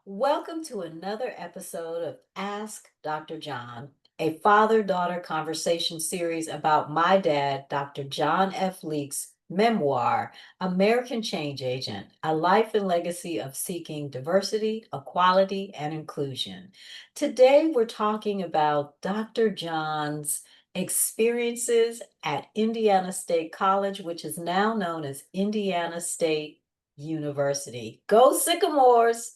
Welcome to another episode of Ask Dr. John, a father-daughter conversation series about my dad, Dr. John F. Leake's memoir, American Change Agent, A Life and Legacy of Seeking Diversity, Equality, and Inclusion. Today, we're talking about Dr. John's experiences at Indiana State College, which is now known as Indiana State University. Go Sycamores!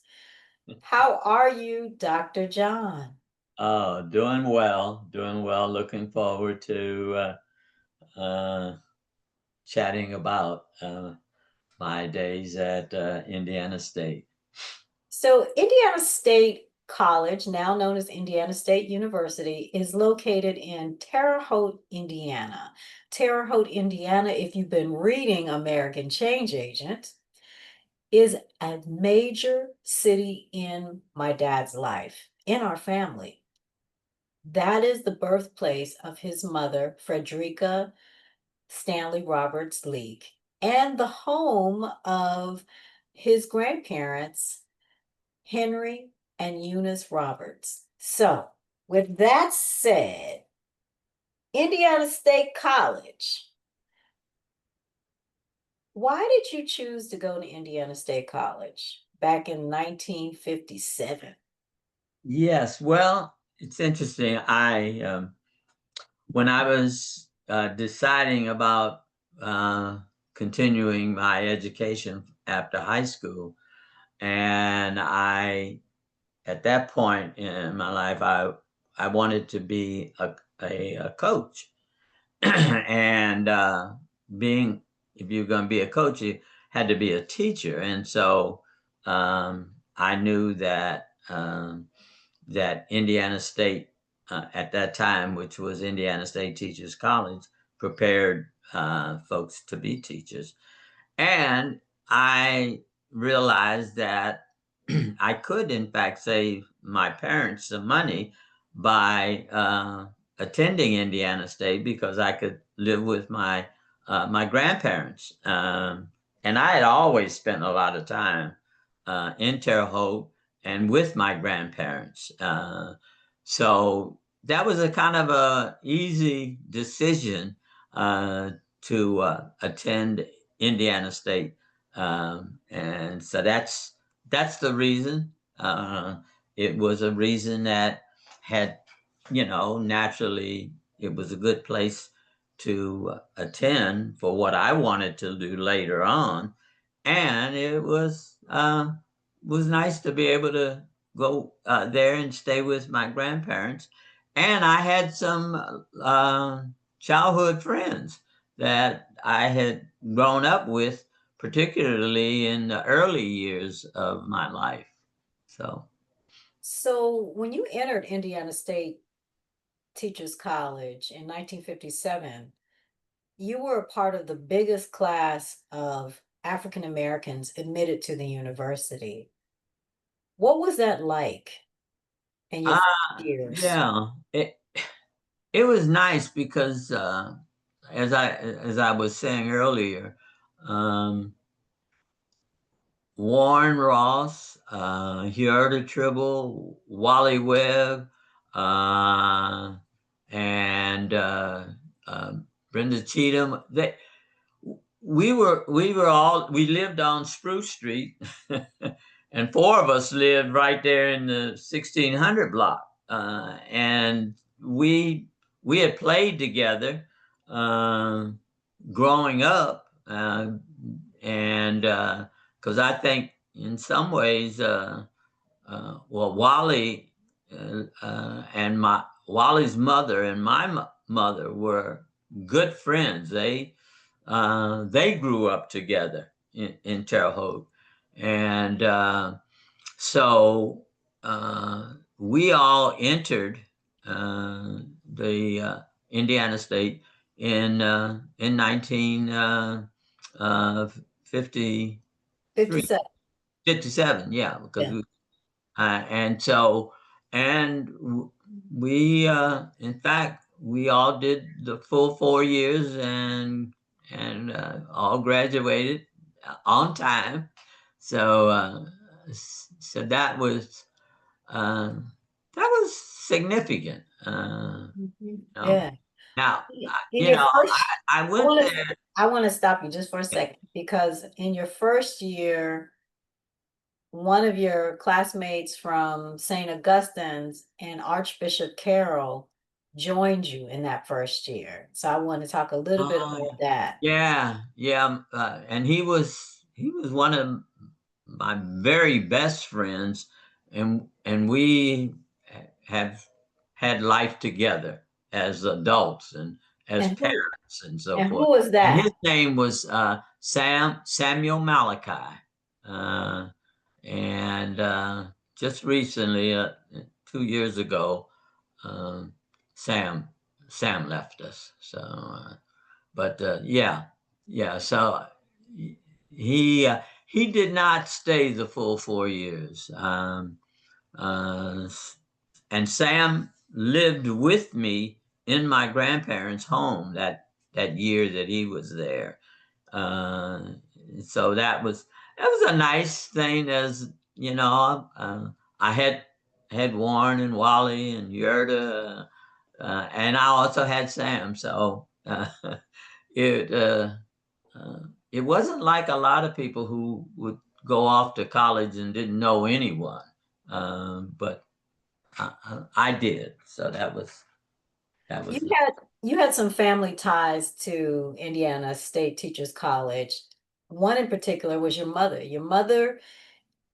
How are you, Dr. John? Doing well, doing well. Looking forward to chatting about my days at Indiana State. So, Indiana State College, now known as Indiana State University, is located in Terre Haute, Indiana. Terre Haute, Indiana, if you've been reading American Change Agent, is a major city in my dad's life, in our family. That is the birthplace of his mother, Frederica Stanley Roberts Leeke, and the home of his grandparents, Henry and Eunice Roberts. So, with that said, Indiana State College, why did you choose to go to Indiana State College back in 1957? Yes, well, it's interesting. I when I was deciding about continuing my education after high school, and I at that point in my life, I wanted to be a coach. And being if you're going to be a coach, you had to be a teacher, and so I knew that that Indiana State at that time, which was Indiana State Teachers College, prepared folks to be teachers, and I realized that I could, in fact, save my parents some money by attending Indiana State because I could live with my grandparents, and I had always spent a lot of time in Terre Haute and with my grandparents. So that was a kind of a easy decision to attend Indiana State, and so that's the reason. It was a reason that had, naturally, it was a good place to attend for what I wanted to do later on, and it was nice to be able to go there and stay with my grandparents, and I had some childhood friends that I had grown up with, particularly in the early years of my life. So, So, when you entered Indiana State Teachers College in 1957, you were a part of the biggest class of African Americans admitted to the university. What was that like in your uh, first years? yeah, it was nice because as I was saying earlier, um, Warren Ross, Hierta Tribble, Wally Webb, uh, and uh, Brenda Cheatham. We lived on Spruce Street, and four of us lived right there in the 1600 block, and we had played together uh, growing up, and because I think in some ways, well, and my Wally's mother and my mother were good friends. They grew up together in Terre Haute, and so we all entered the Indiana State in 1953, 57. 57, yeah, because Yeah. we and so and we in fact we all did the full 4 years and all graduated on time. So so that was significant. Mhm. You know? Yeah. Now, In you your know, first, I I went want to, there. I want to stop you just for a second because in your first year, one of your classmates from St. Augustine's and Archbishop Carroll joined you in that first year. So I want to talk a little bit Oh, about that. yeah, yeah, and he was one of my very best friends, and we have had life together as adults and as And parents and so who forth. was And his that? name was Samuel Malachi, uh, and just recently, 2 years ago, um, Sam Sam left us. So, but yeah, yeah. So he did not stay the full 4 years. Uh, and Sam lived with me in my grandparents' home that year that he was there. Uh, so that was a nice thing. As you know, I had Warren and Wally and Yerda, and I also had Sam. So it uh, it wasn't like a lot of people who would go off to college and didn't know anyone, but I did. So that You was had you had some family ties to Indiana State Teachers College. One in particular was your mother. Your mother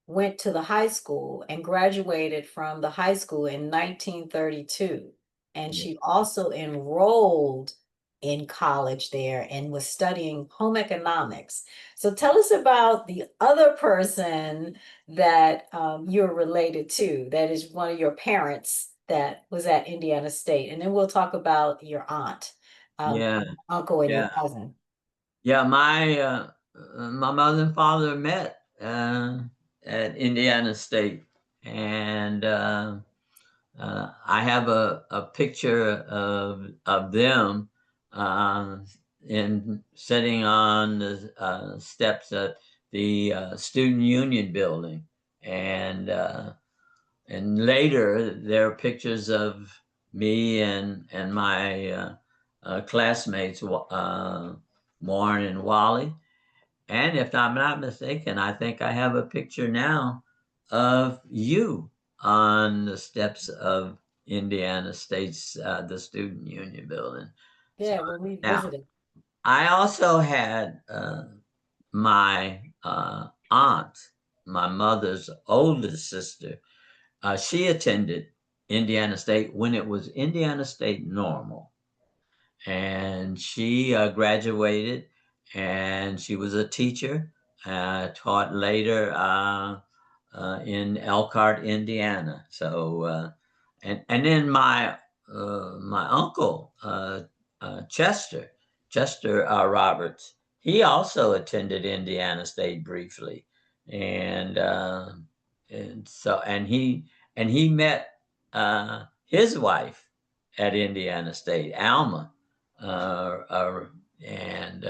went to the high school and graduated from the high school in 1932. And yeah, she also enrolled in college there and was studying home economics. So tell us about the other person that you're related to, that is one of your parents that was at Indiana State. And then we'll talk about your aunt, yeah, uncle, and your yeah. cousin. Yeah, my mother and father met at Indiana State, and I have a picture of them uh, in sitting on the steps at the Student Union building, and later there are pictures of me and my classmates, Warren and Wally. And if I'm not mistaken, I think I have a picture now of you on the steps of Indiana State's the Student Union building. So Yeah, when we now visited. I also had my aunt, my mother's oldest sister. She attended Indiana State when it was Indiana State Normal, and she graduated, and she was a teacher, taught later in Elkhart, Indiana. So and then my uncle Chester Roberts, he also attended Indiana State briefly, and and he met his wife at Indiana State, Alma, uh, uh, and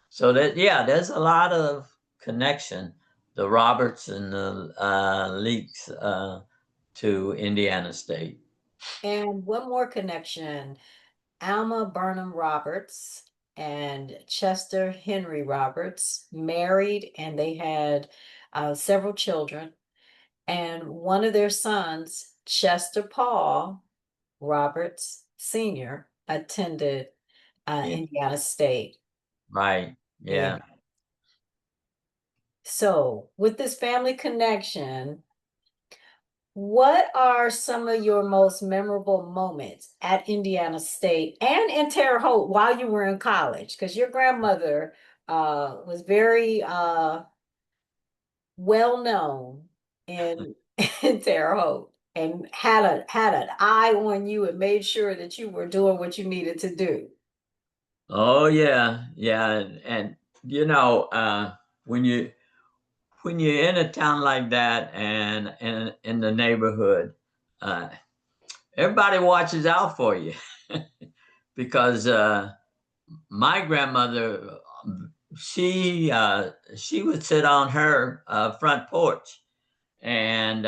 so that, yeah, there's a lot of connection, the Roberts and the Leeks, to Indiana State. And one more connection. Alma Burnham Roberts and Chester Henry Roberts married, and they had several children. And one of their sons, Chester Paul Roberts Sr., attended Yeah, Indiana State. right. And Yeah. so, with this family connection, what are some of your most memorable moments at Indiana State and in Terre Haute while you were in college? Because your grandmother was very well known in in Terre Haute and had an eye on you and made sure that you were doing what you needed to do. Oh yeah, yeah, and you know, when you when you're in a town like that and in the neighborhood, uh, everybody watches out for you because my grandmother, she would sit on her front porch, and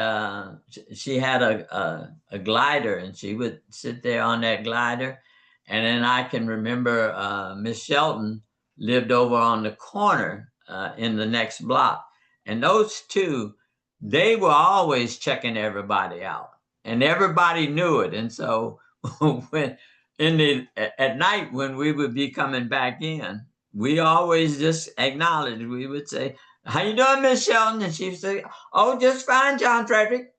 she had a glider, and she would sit there on that glider. And then I can remember Miss Shelton lived over on the corner in the next block, and those two, they were always checking everybody out, and everybody knew it. And so when at night when we would be coming back in, we always just acknowledged. We would say, "How you doing, Miss Shelton?" And she would say, "Oh, just fine, John Frederick."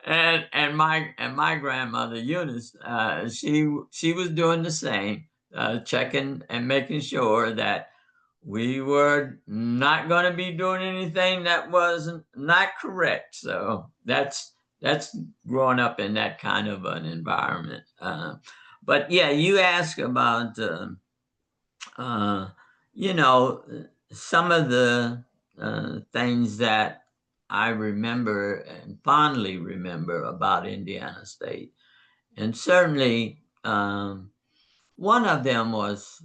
And my grandmother Eunice, she was doing the same, checking and making sure that we were not going to be doing anything that was not correct. So that's growing up in that kind of an environment. But yeah, you ask about uh, you know, some of the things that I remember and fondly remember about Indiana State. And certainly one of them was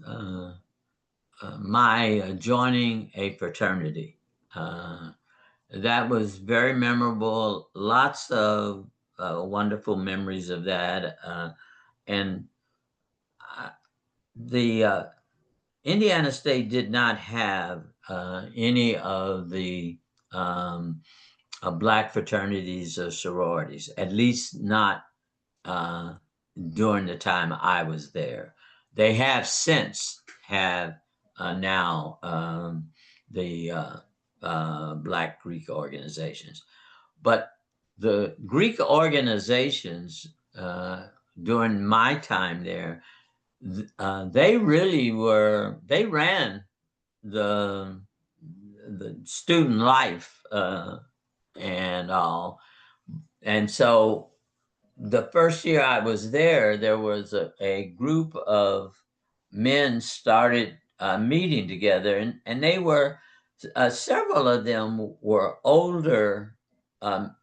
my joining a fraternity. Uh, that was very memorable. Lots of wonderful memories of that. And the Indiana State did not have any of the um, black fraternities or sororities, at least not uh, during the time I was there. They have since have now the Black Greek organizations, but the Greek organizations during my time there, they really were, they ran the student life and all. And so the first year I was there was a group of men started meeting together, and they were several of them were older um,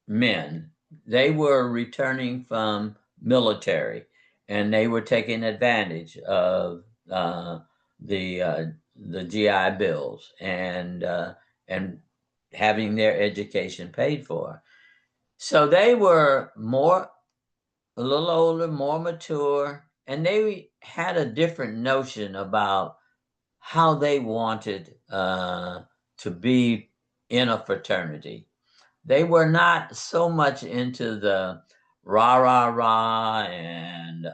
men. They were returning from military, and they were taking advantage of uh, the uh, the GI Bills and having their education paid for. So they were a little older, more mature, and they had a different notion about how they wanted to be in a fraternity. They were not so much into the rah rah rah and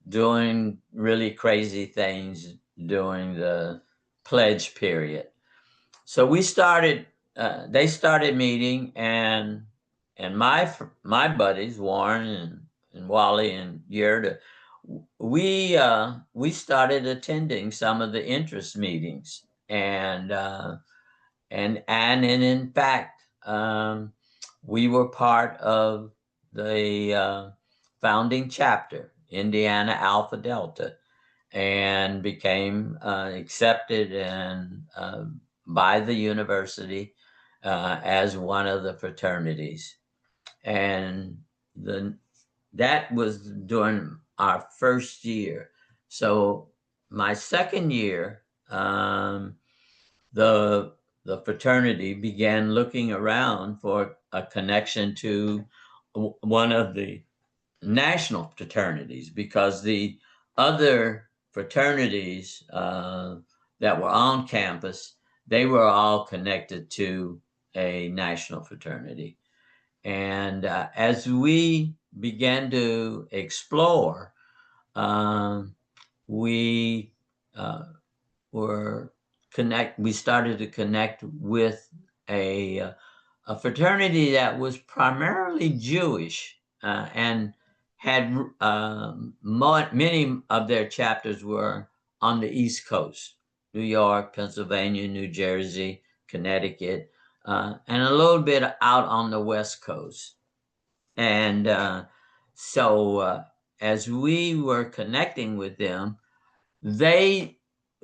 doing really crazy things during the pledge period. So we started. They started meeting, and my buddies Warren and Wally and Yerda, we started attending some of the interest meetings, and in fact, we were part of the founding chapter, Indiana Alpha Delta, and became accepted and by the university as one of the fraternities. And the that was during our first year. So my second year, the the fraternity began looking around for a connection to one of the national fraternities, because the other fraternities that were on campus, they were all connected to a national fraternity. And as we began to explore, um, we uh, were we started to connect with a fraternity that was primarily Jewish and had many of their chapters were on the East Coast, New York, Pennsylvania, New Jersey, Connecticut, and a little bit out on the West Coast. And so as we were connecting with them, they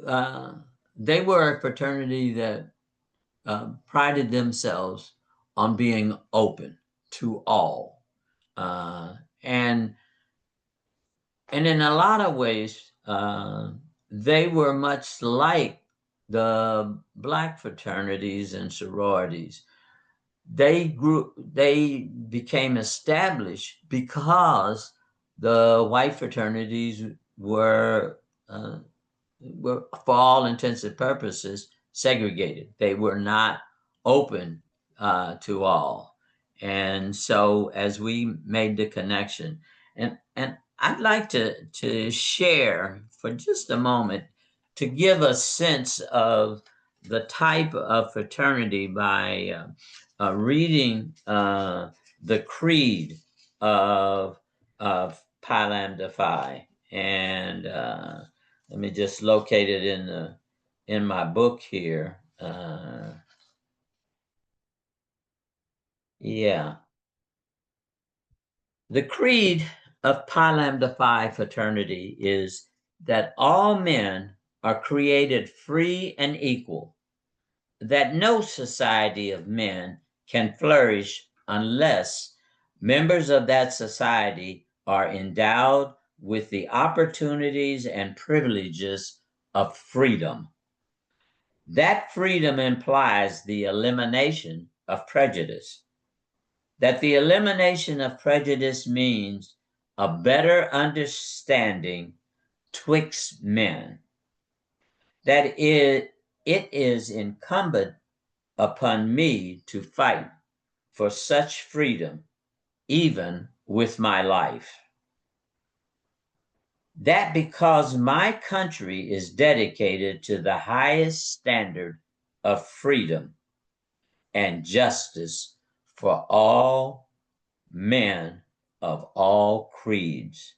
uh, they were a fraternity that prided themselves on being open to all, uh, and and in a lot of ways, they were much like the Black fraternities and sororities, they became established because the white fraternities were, uh, for all intents and purposes, segregated. They were not open to all. And so as we made the connection, and I'd like to share for just a moment to give a sense of the type of fraternity by reading the creed of Pi Lambda Phi. And let me just locate it in my book here. Yeah, the creed of Pi Lambda Phi Fraternity is that all men are created free and equal, that no society of men can flourish unless members of that society are endowed with the opportunities and privileges of freedom. That freedom implies the elimination of prejudice. That the elimination of prejudice means a better understanding twixt men. That it is incumbent upon me to fight for such freedom, even with my life. That because my country is dedicated to the highest standard of freedom and justice for all men of all creeds,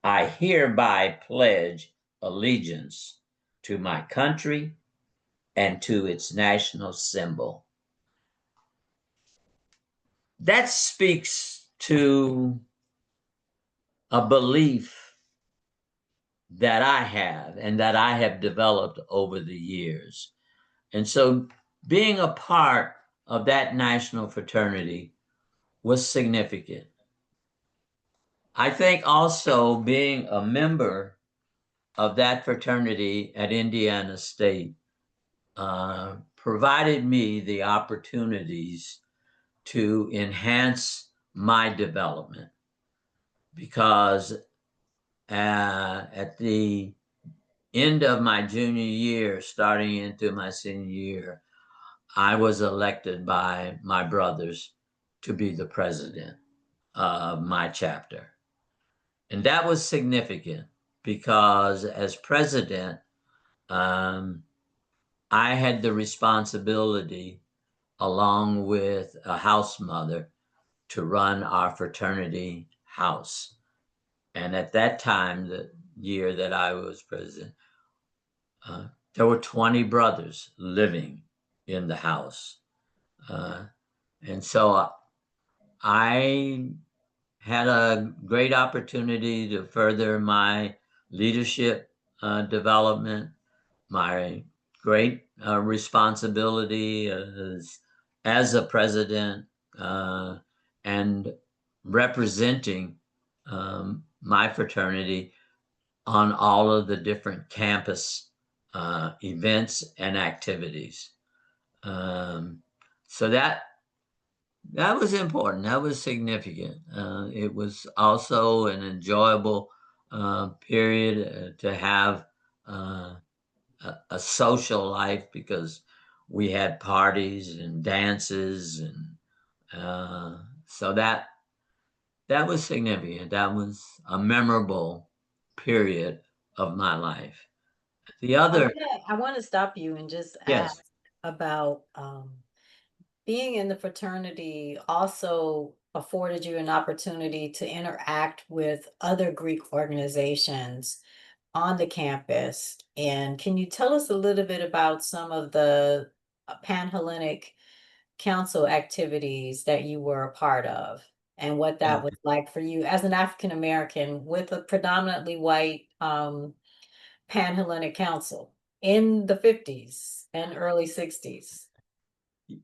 I hereby pledge allegiance to my country and to its national symbol. That speaks to a belief that I have and that I have developed over the years. And so being a part of that national fraternity was significant. I think also being a member of that fraternity at Indiana State provided me the opportunities to enhance my development because at the end of my junior year, starting into my senior year, I was elected by my brothers to be the president of my chapter. And that was significant because as president, um, I had the responsibility, along with a house mother, to run our fraternity house. And at that time, the year that I was president, there were 20 brothers living in the house. Uh, and so I had a great opportunity to further my leadership development, my great responsibility as a president and representing my fraternity on all of the different campus events and activities. Um, so that was important. That was significant. It was also an enjoyable period to have a social life because we had parties and dances, and so that was significant. That was a memorable period of my life. The other, I want to stop you and just yes, ask about being in the fraternity also afforded you an opportunity to interact with other Greek organizations on the campus. And can you tell us a little bit about some of the Pan-Hellenic Council activities that you were a part of and what that was like for you as an African American with a predominantly white Pan-Hellenic Council in the 50s and early 60s?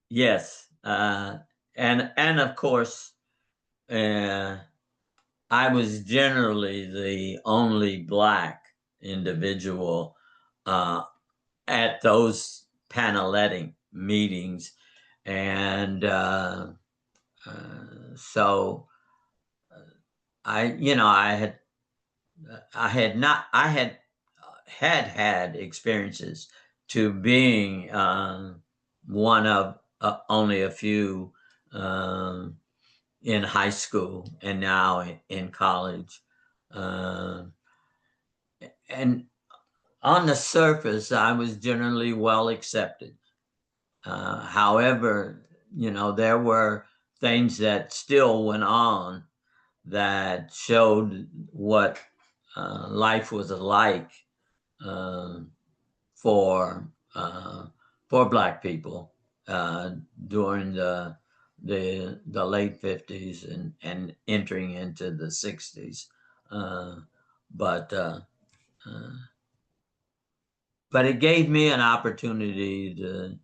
yes, and of course, uh, I was generally the only Black individual uh, at those Panaletting meetings. And so I had experiences to being one of only a few um, in high school and now in college. Uh, and on the surface, I was generally well accepted. However, there were things that still went on that showed what life was like uh, for for Black people uh, during the late 50s and entering into the 60s. Uh, but uh, uh, but it gave me an opportunity to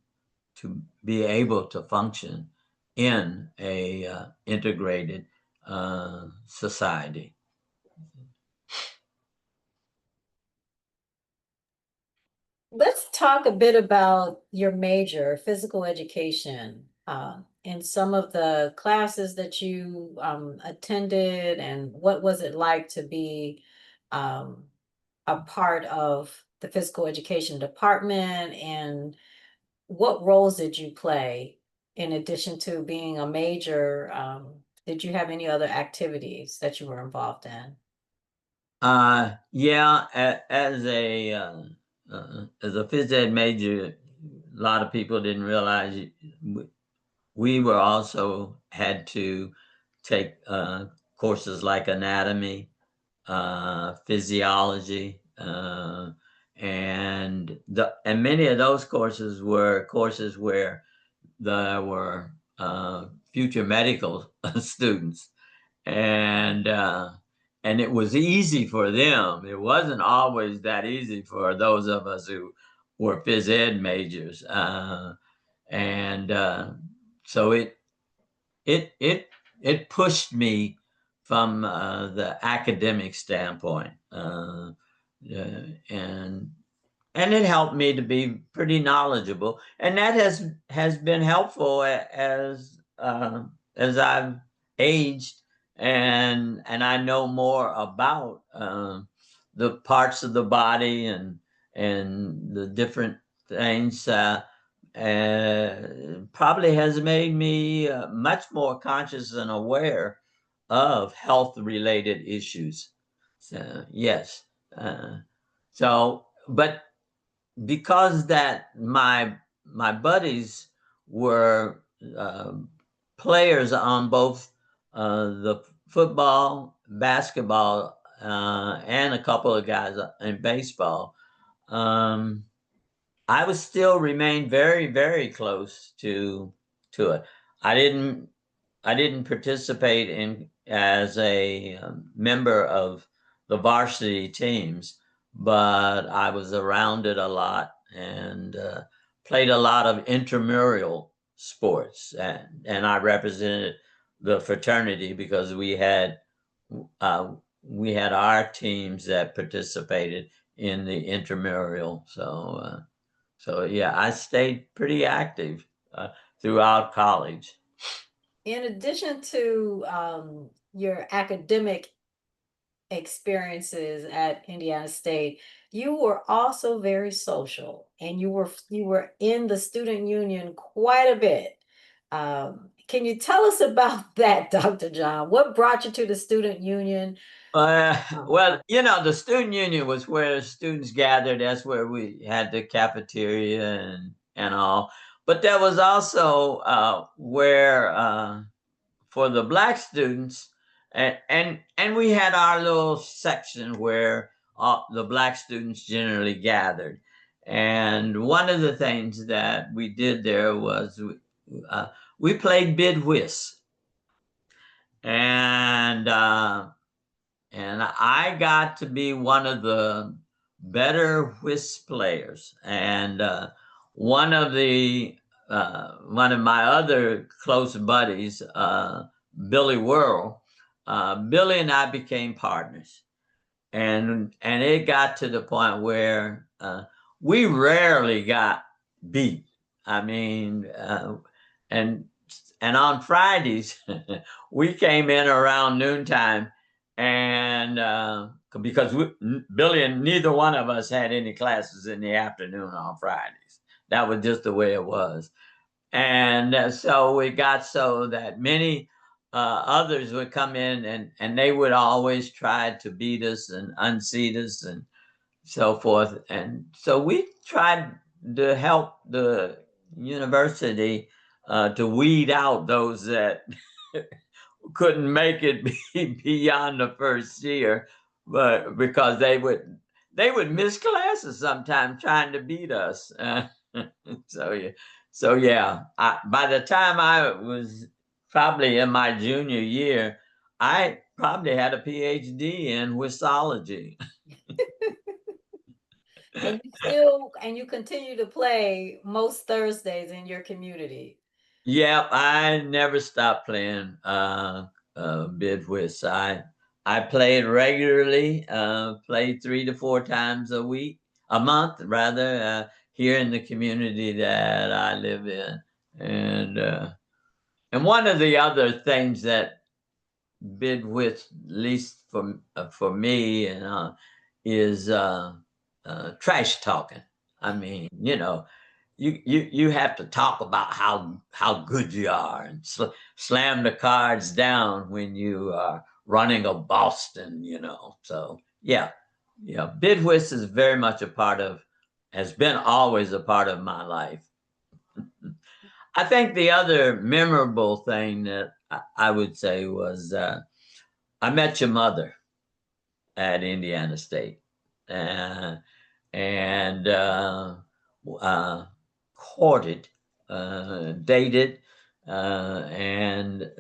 be able to function in a integrated society. Let's talk a bit about your major, physical education, and some of the classes that you attended, and what was it like to be um, a part of the physical education department, and what roles did you play in addition to being a major? Did you have any other activities that you were involved in? Yeah, as a phys ed major, a lot of people didn't realize we were also had to take courses like anatomy, physiology, and many of those courses were courses where there were future medical students, and it was easy for them. It wasn't always that easy for those of us who were phys ed majors, and so it pushed me from the academic standpoint, and it helped me to be pretty knowledgeable, and that has been helpful as I've aged, and I know more about the parts of the body and the different things. Probably has made me much more conscious and aware of health related issues. So, yes. Uh, but because that my buddies were players on both the football, basketball, and a couple of guys in baseball, um, I was still remain very, very close to it. I didn't I didn't participate in as a member of the varsity teams, but I was around it a lot and played a lot of intramural sports, and I represented the fraternity because uh, we had our teams that participated in the intramural. So yeah, I stayed pretty active uh, throughout college. In addition to your academic experiences at Indiana State, you were also very social, and you were in the student union quite a bit. Can you tell us about that, Dr. John? What brought you to the student union? Um, Well, the student union was where students gathered. That's where we had the cafeteria and all. But there was also where for the Black students, and we had our little section where the Black students generally gathered. And one of the things that we did there was uh, we played bid whist, and I got to be one of the better whist players. And one of my other close buddies, Billy Whirl, Billy and I became partners, and it got to the point where we rarely got beat. I mean, and and on Fridays we came in around noontime, and because Billy and neither one of us had any classes in the afternoon on Fridays. That was just the way it was, and so it got so that many others would come in, and they would always try to beat us and unseat us and so forth. And so we tried to help the university to weed out those that couldn't make it beyond the first year, but because they would miss classes sometimes trying to beat us. So yeah, so yeah. By the time I was probably in my junior year, I probably had a PhD in whistleology. And you continue to play most Thursdays in your community. Yep, I never stopped playing bid whist. I played regularly, played 3 to 4 times a month rather, here in the community that I live in. And one of the other things that bid whist, at least for me, is trash talking. I mean, you have to talk about how good you are and slam the cards down when you are running a Boston. So yeah, yeah. Bid whist is very much has been always a part of my life. I think the other memorable thing that I would say was I met your mother at Indiana State, uh, and uh, courted, dated, and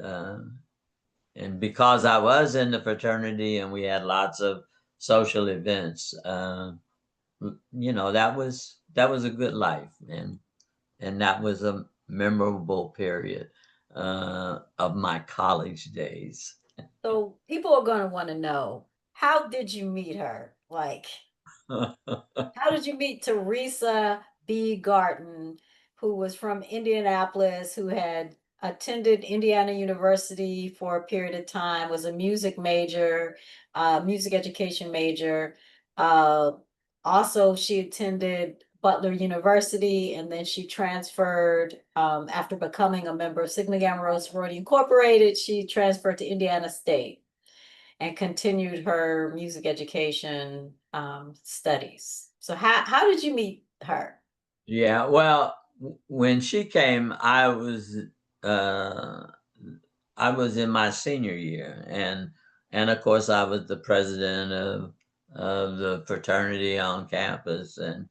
because I was in the fraternity and we had lots of social events, that was a good life, and that was a memorable period of my college days. So people are going to want to know, how did you meet her? Like, how did you meet Teresa B. Garton, who was from Indianapolis, who had attended Indiana University for a period of time, was a music major, music education major. Uh, Also, she attended Butler University, and then she transferred after becoming a member of Sigma Gamma Rho Sorority Incorporated. She transferred to Indiana State and continued her music education studies. So how did you meet her? Yeah, well, when she came, uh, I was in my senior year, and of course I was the president of the fraternity on campus, and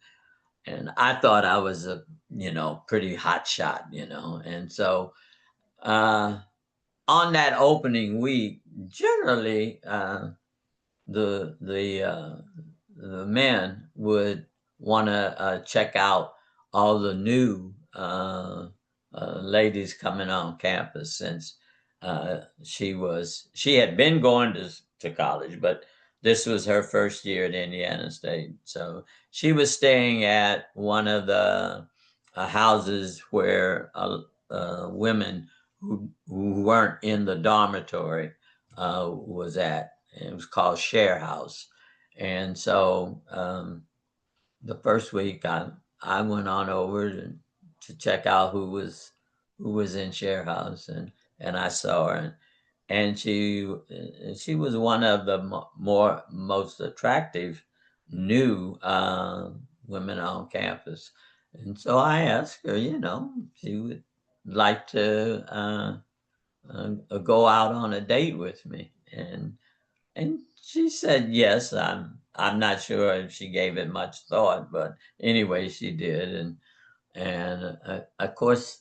I thought I was a pretty hot shot, and so uh, on that opening week, generally the the uh, the men would want to check out all the new ladies coming on campus since she had been going to college, but this was her first year at Indiana State. So she was staying at one of the houses where women who weren't in the dormitory was at. It was called Share House. And so the first week I went on over to check out who was in Share House, and I saw her, and she was one of the most attractive new women on campus. And so I asked her, she would like to go out on a date with me, and she said yes. I'm not sure if she gave it much thought, but anyway, she did, and of course,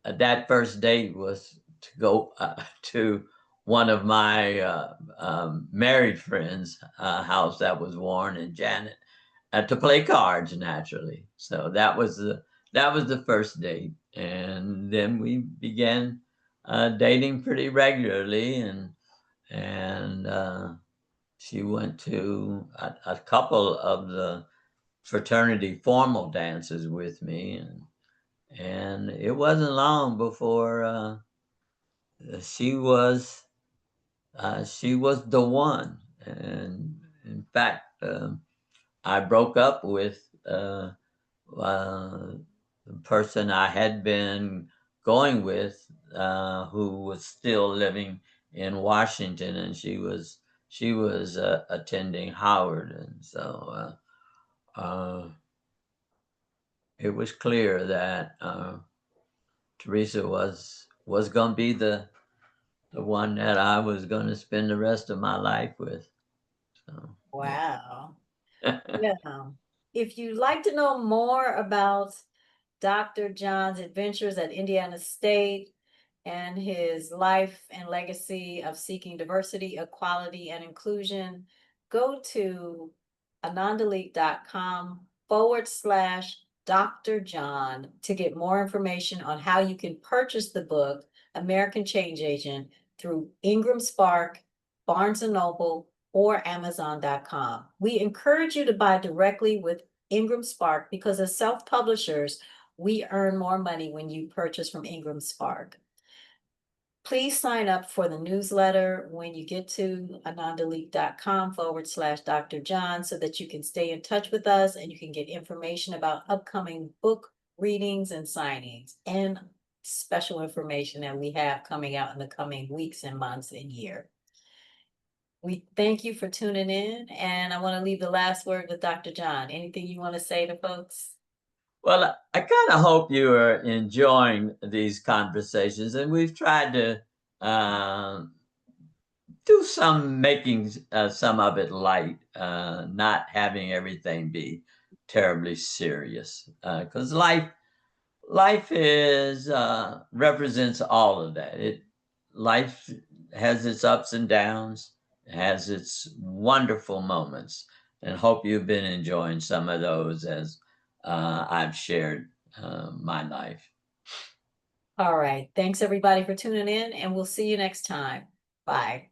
that first date was to go to one of my married friends' house that was Warren and Janet, to play cards naturally. So that was the first date, and then we began dating pretty regularly, and she went to a couple of the fraternity formal dances with me, and it wasn't long before she was she was the one. And in fact, I broke up with uh, the person I had been going with, who was still living in Washington, and she was attending Howard, and so it was clear that Teresa was going to be the one that I was going to spend the rest of my life with. So Wow. yeah. Yeah. If you'd like to know more about Dr. John's adventures at Indiana State and his life and legacy of seeking diversity, equality, and inclusion, go to anandaleek.com/Dr. John to get more information on how you can purchase the book, American Change Agent, through IngramSpark, Barnes& and Noble, or Amazon.com. We encourage you to buy directly with IngramSpark because as self-publishers, we earn more money when you purchase from IngramSpark. Please sign up for the newsletter when you get to anandaleek.com/Dr. John so that you can stay in touch with us and you can get information about upcoming book readings and signings and special information that we have coming out in the coming weeks and months and year. We thank you for tuning in, and I want to leave the last word with Dr. John. Anything you want to say to folks? Well, I kind of hope you are enjoying these conversations, and we've tried to um, do some making some of it light, not having everything be terribly serious, because life is represents all of that. Life has its ups and downs, has its wonderful moments, and hope you've been enjoying some of those as I've shared my life. All right. Thanks everybody for tuning in, and we'll see you next time. Bye.